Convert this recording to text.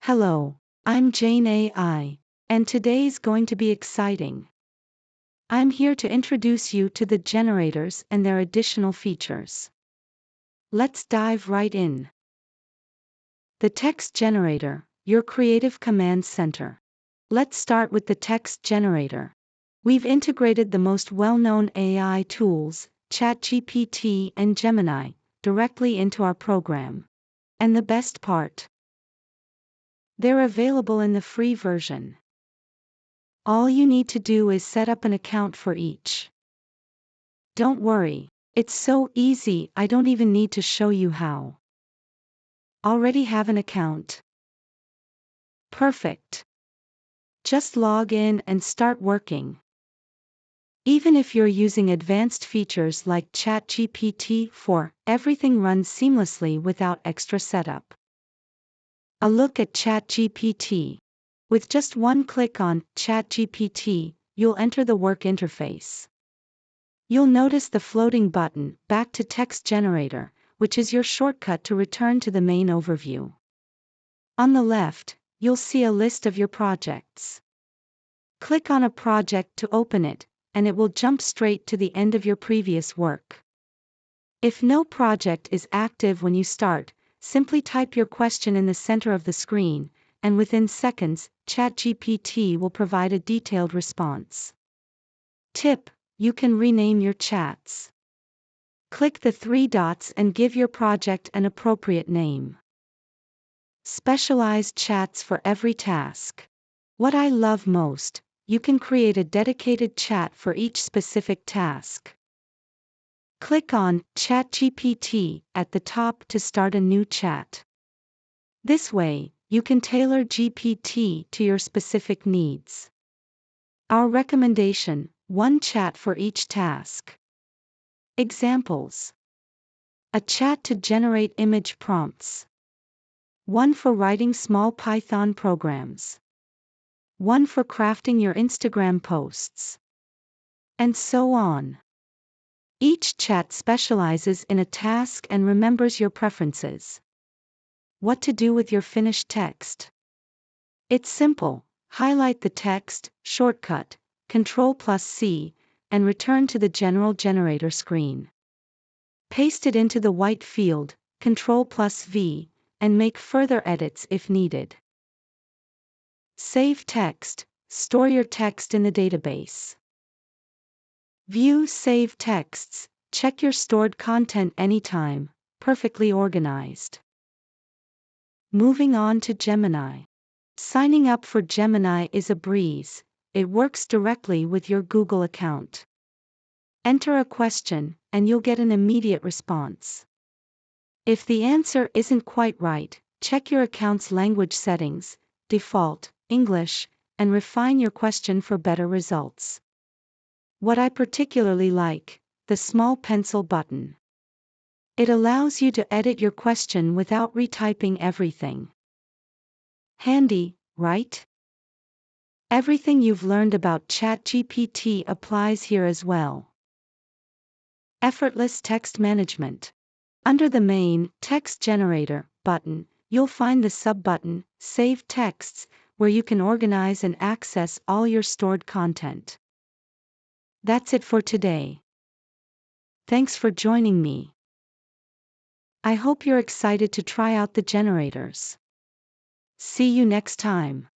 Hello, I'm Jane AI, and today's going to be exciting. I'm here to introduce you to the generators and their additional features. Let's dive right in. The text generator, your creative command center. Let's start with the text generator. We've integrated the most well-known AI tools, ChatGPT and Gemini, directly into our program. And the best part? They're available in the free version. All you need to do is set up an account for each. Don't worry, it's so easy I don't even need to show you how. Already have an account? Perfect. Just log in and start working. Even if you're using advanced features like ChatGPT 4, everything runs seamlessly without extra setup. A look at ChatGPT. With just one click on ChatGPT, you'll enter the work interface. You'll notice the floating button, Back to Text Generator, which is your shortcut to return to the main overview. On the left, you'll see a list of your projects. Click on a project to open it, and it will jump straight to the end of your previous work. If no project is active when you start, simply type your question in the center of the screen, and within seconds, ChatGPT will provide a detailed response. Tip: you can rename your chats. Click the three dots and give your project an appropriate name. Specialized chats for every task. What I love most, you can create a dedicated chat for each specific task. Click on ChatGPT at the top to start a new chat. This way, you can tailor GPT to your specific needs. Our recommendation: one chat for each task. Examples: a chat to generate image prompts, one for writing small Python programs, one for crafting your Instagram posts, and so on. Each chat specializes in a task and remembers your preferences. What to do with your finished text? It's simple: highlight the text, shortcut, Ctrl+C, and return to the general generator screen. Paste it into the white field, Ctrl+V, and make further edits if needed. Save text, store your text in the database. View saved texts, check your stored content anytime, perfectly organized. Moving on to Gemini. Signing up for Gemini is a breeze. It works directly with your Google account. Enter a question, and you'll get an immediate response. If the answer isn't quite right, check your account's language settings, default, English, and refine your question for better results. What I particularly like: the small pencil button. It allows you to edit your question without retyping everything. Handy, right? Everything you've learned about ChatGPT applies here as well. Effortless text management. Under the main Text Generator button, you'll find the sub-button, Save Texts, where you can organize and access all your stored content. That's it for today. Thanks for joining me. I hope you're excited to try out the generators. See you next time.